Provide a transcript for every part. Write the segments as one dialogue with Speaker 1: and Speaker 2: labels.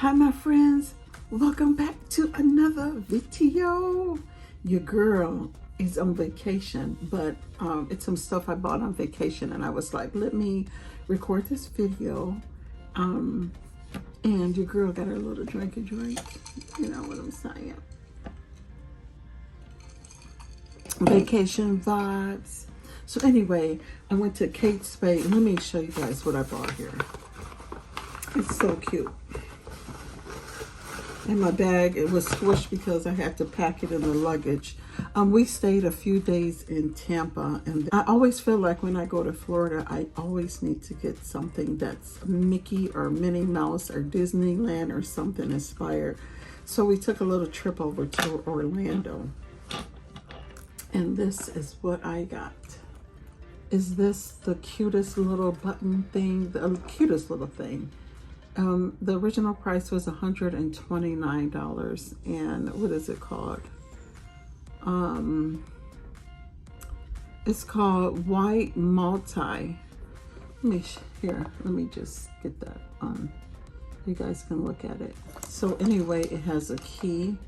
Speaker 1: Hi my friends, welcome back to another video. Your girl is on vacation, but it's some stuff I bought on vacation, and I was like, let me record this video. And your girl got her little drink, you know what I'm saying. Vacation vibes. So anyway, I went to Kate Spade. Let me show you guys what I bought here. It's so cute. In my bag, it was squished because I had to pack it in the luggage. We stayed a few days in Tampa, and I always feel like when I go to Florida, I always need to get something that's Mickey or Minnie Mouse or Disneyland or something inspired. So we took a little trip over to Orlando, and this is what I got. Is this the cutest little button thing? The cutest little thing. The original price was $129, and what is it called? It's called White Multi. Let me just get that on. You guys can look at it. So anyway, it has a key,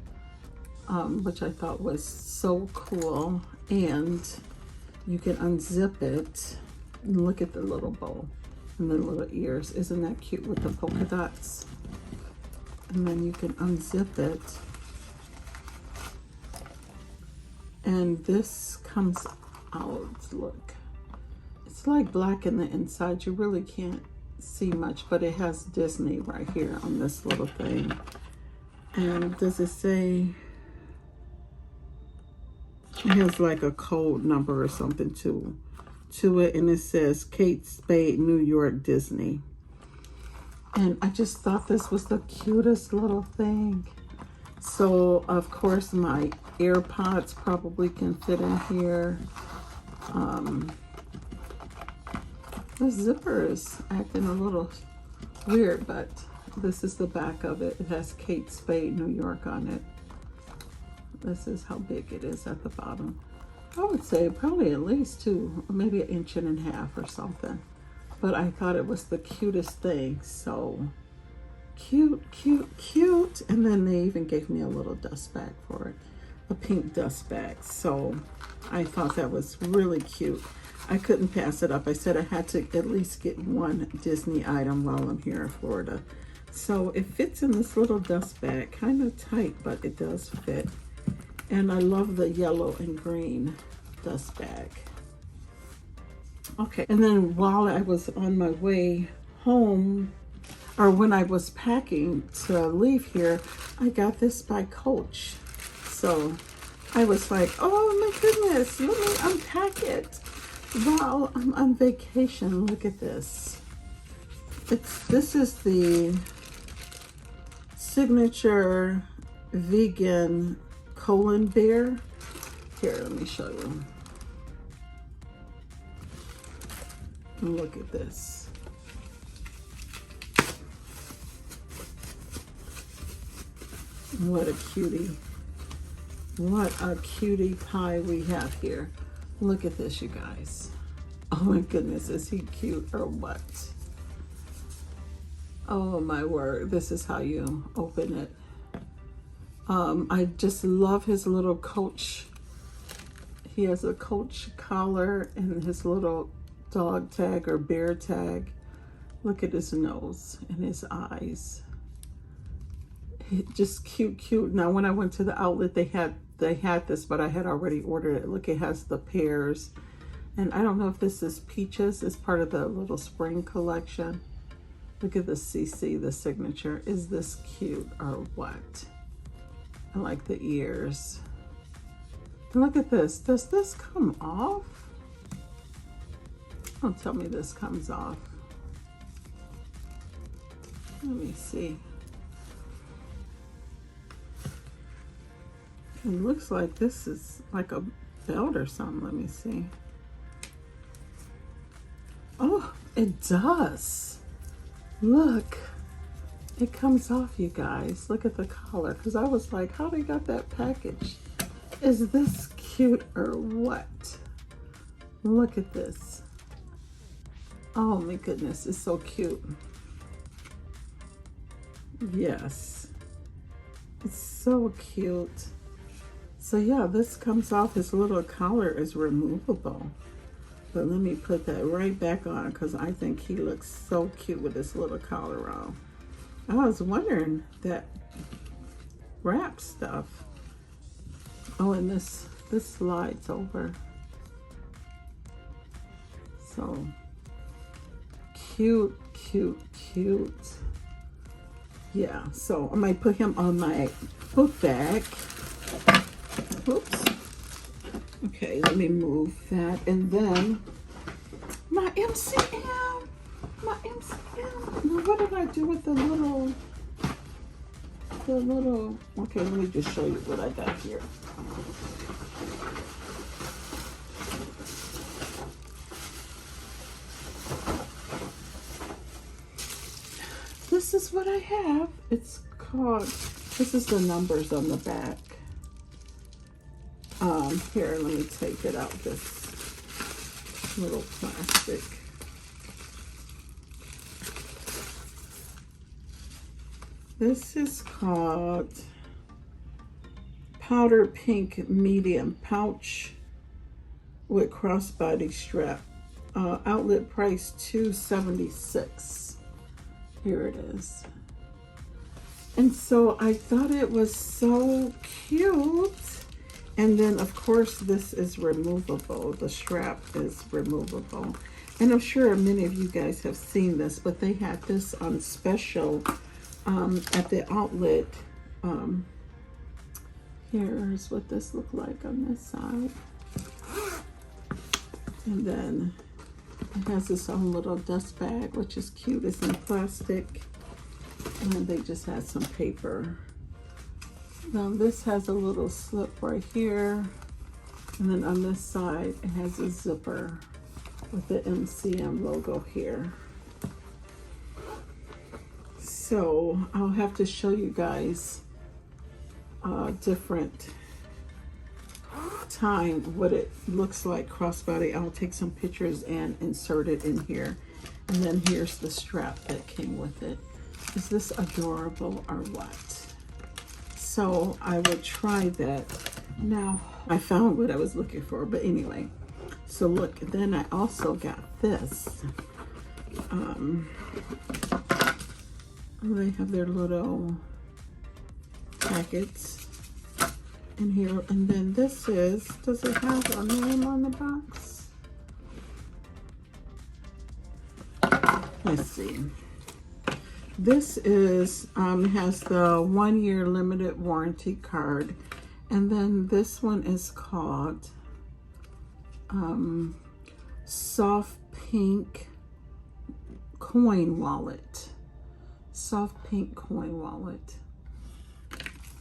Speaker 1: which I thought was so cool, and you can unzip it and look at the little bow and the little ears. Isn't that cute with the polka dots? And then you can unzip it, and this comes out. Look, it's like black in the inside. You really can't see much, but it has Disney right here on this little thing. And does it say, it has like a code number or something to it, and it says Kate Spade, New York, Disney. And I just thought this was the cutest little thing. So of course my AirPods probably can fit in here. The zipper is acting a little weird, but this is the back of it. It has Kate Spade, New York on it. This is how big it is at the bottom. I would say probably at least 2, or maybe 1.5 inches or something. But I thought it was the cutest thing. So cute, cute, cute. And then they even gave me a little dust bag for it, a pink dust bag. So I thought that was really cute. I couldn't pass it up. I said I had to at least get one Disney item while I'm here in Florida. So it fits in this little dust bag, kind of tight, but it does fit. And I love the yellow and green dust bag. Okay, and then while I was on my way home, or when I was packing to leave here, I got this by Coach. So I was like, oh my goodness, let me unpack it while I'm on vacation. Look at this. This is the signature vegan colon bear. Here, let me show you. Look at this. What a cutie. What a cutie pie we have here. Look at this, you guys. Oh my goodness, is he cute or what? Oh my word, this is how you open it. I just love his little Coach. He has a Coach collar and his little dog tag or bear tag. Look at his nose and his eyes. Just cute, cute. Now, when I went to the outlet, they had this, but I had already ordered it. Look, it has the pears. And I don't know if this is peaches. It's part of the little spring collection. Look at the CC, the signature. Is this cute or what? I like the ears. And look at this. Does this come off? Don't tell me this comes off. Let me see. It looks like this is like a belt or something. Let me see. Oh, it does. Look. It comes off, you guys. Look at the collar, because I was like, how they got that package? Is this cute or what? Look at this. Oh my goodness, it's so cute. Yes, it's so cute. So yeah, this comes off. His little collar is removable. But let me put that right back on because I think he looks so cute with this little collar on. I was wondering that wrap stuff. Oh, and this slides over. So cute, cute, cute. Yeah, so I might put him on my book bag. Oops. Okay, let me move that. And then my MCM. My MCM. Now, what did I do with the little, okay, let me just show you what I got here. This is what I have. It's called, this is the numbers on the back. Here, let me take it out, this little plastic. This is called Powder Pink Medium Pouch with crossbody strap. Outlet price $2.76. Here it is. And so I thought it was so cute. And then of course this is removable. The strap is removable. And I'm sure many of you guys have seen this, but they had this on special at the outlet. Here's what this looked like on this side. And then it has its own little dust bag, which is cute. It's in plastic. And then they just had some paper. Now this has a little slip right here. And then on this side, it has a zipper with the MCM logo here. So I'll have to show you guys different time what it looks like crossbody. I'll take some pictures and insert it in here. And then here's the strap that came with it. Is this adorable or what? So I would try that. Now I found what I was looking for, but anyway. So look, then I also got this. They have their little packets in here. And then this is, does it have a name on the box? Let's see. This is, has the 1 year limited warranty card. And then this one is called Soft Pink Coin Wallet. Soft Pink Coin Wallet.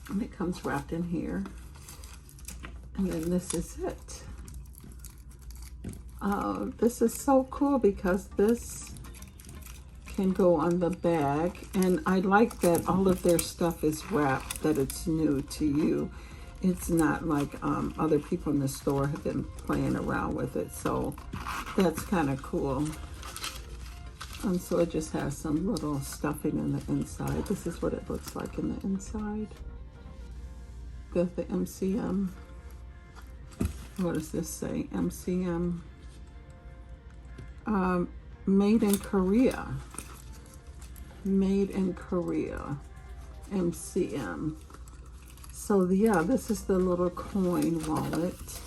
Speaker 1: And it comes wrapped in here. And then this is it. This is so cool because this can go on the bag, and I like that all of their stuff is wrapped, that it's new to you. It's not like other people in the store have been playing around with it, so that's kind of cool. So it just has some little stuffing in the inside. This is what it looks like in the inside. Got the MCM. What does this say? MCM. Made in Korea. Made in Korea. MCM. So yeah, this is the little coin wallet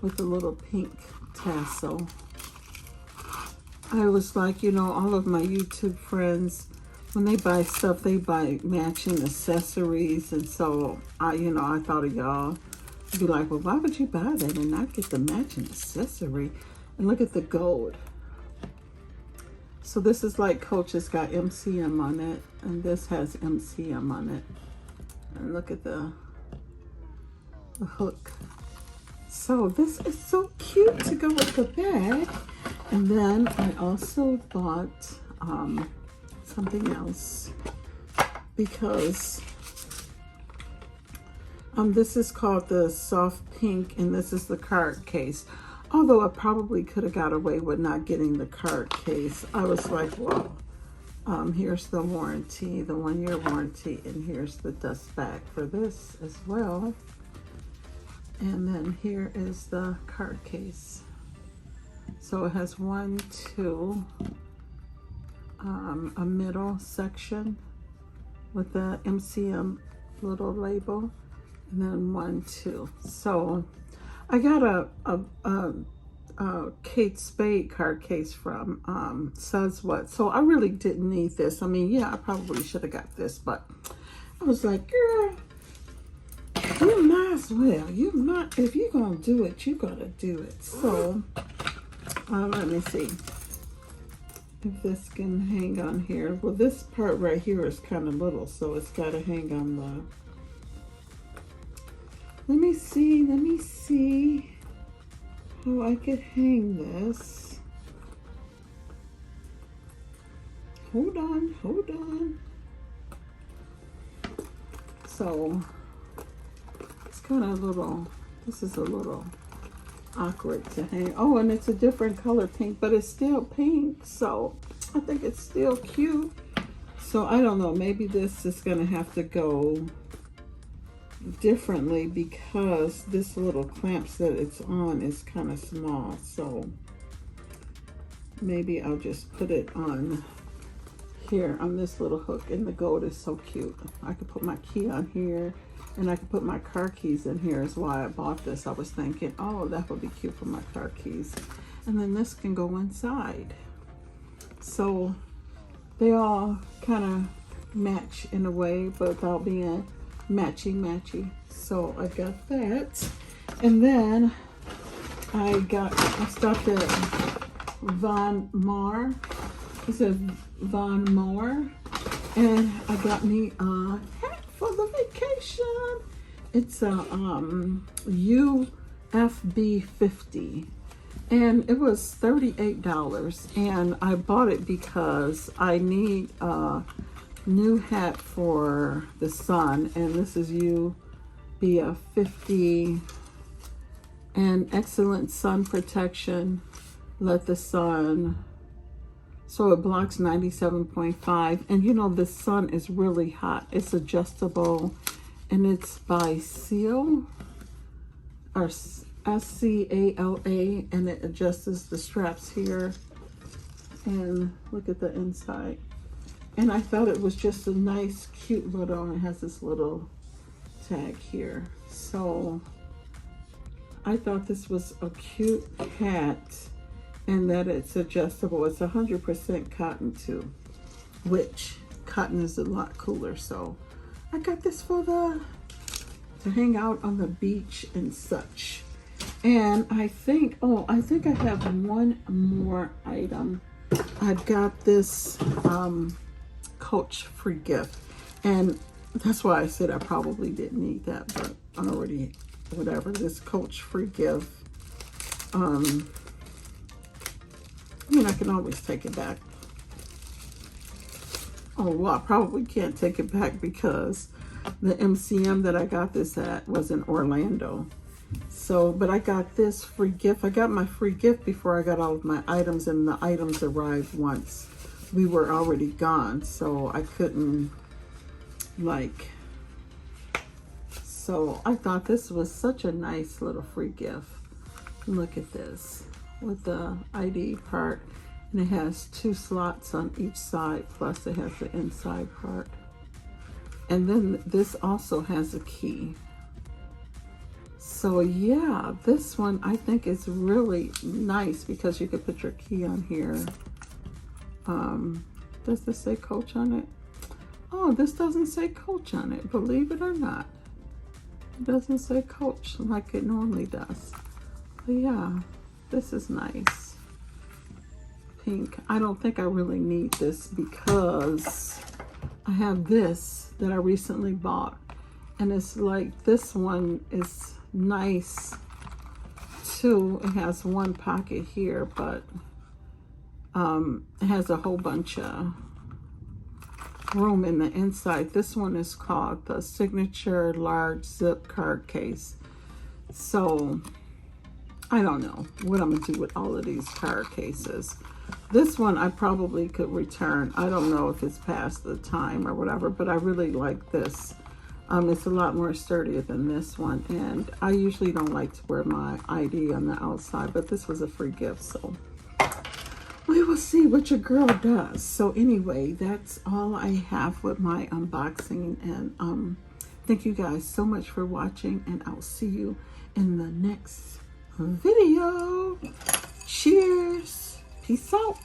Speaker 1: with the little pink tassel. I was like, you know, all of my YouTube friends, when they buy stuff, they buy matching accessories. And so I thought of y'all. I'd be like, well, why would you buy that and not get the matching accessory? And look at the gold. So this is like Coach has got MCM on it, and this has MCM on it. And look at the hook. So this is so cute to go with the bag. And then I also bought something else because this is called the Soft Pink, and this is the card case. Although I probably could have got away with not getting the card case. I was like, well, Here's the warranty, the 1-year warranty, and here's the dust bag for this as well. And then here is the card case. So it has 1, 2, a middle section with the MCM little label, and then 1, 2. So I got a Kate Spade card case from Says What. So I really didn't need this. I mean, yeah, I probably should have got this, but I was like, girl, you might as well. You might, if you're gonna do it, you gotta do it. So let me see if this can hang on here. Well, this part right here is kind of little, so it's got to hang on the. Let me see how I could hang this. Hold on. So it's kind of little. This is a little awkward to hang. Oh, and it's a different color pink, but it's still pink, so I think it's still cute. So I don't know, maybe this is gonna have to go differently because this little clamps that it's on is kind of small. So maybe I'll just put it on here on this little hook, and the gold is so cute. I could put my key on here, and I could put my car keys in here. Is why I bought this. I was thinking, oh, that would be cute for my car keys. And then this can go inside. So they all kind of match in a way, but without being matchy. So I got that. And then I stopped at Von Mar. It says Von Mar. And I got me a hat for the vacation. It's a UFB 50, and it was $38, and I bought it because I need a new hat for the sun, and this is UFB 50, and excellent sun protection. Let the sun, so it blocks 97.5, and you know the sun is really hot. It's adjustable, and it's by Seal, or SCALA, and it adjusts the straps here. And look at the inside. And I thought it was just a nice, cute little, it has this little tag here. So I thought this was a cute hat, and that it's adjustable. It's 100% cotton too, which cotton is a lot cooler. So I got this for to hang out on the beach and such. And I think I have one more item. I've got this Coach free gift, and that's why I said I probably didn't need that, but I already, whatever. This Coach free gift. I mean, I can always take it back. Oh, well, I probably can't take it back because the MCM that I got this at was in Orlando. So, but I got this free gift. I got my free gift before I got all of my items, and the items arrived once we were already gone. So I couldn't, so I thought this was such a nice little free gift. Look at this with the ID part, and it has 2 slots on each side, plus it has the inside part. And then this also has a key. So yeah, this one I think is really nice because you could put your key on here. Does this say Coach on it? Oh, this doesn't say Coach on it, believe it or not. It doesn't say Coach like it normally does. But yeah, this is nice. Pink. I don't think I really need this because I have this that I recently bought, and it's like, this one is nice too. It has one pocket here, but it has a whole bunch of room in the inside. This one is called the Signature Large Zip Card Case. So I don't know what I'm gonna do with all of these card cases. This one I probably could return. I don't know if it's past the time or whatever, but I really like this. It's a lot more sturdier than this one, and I usually don't like to wear my ID on the outside, but this was a free gift, so we will see what your girl does. So anyway, that's all I have with my unboxing, and thank you guys so much for watching, and I'll see you in the next video. Cheers. Peace out.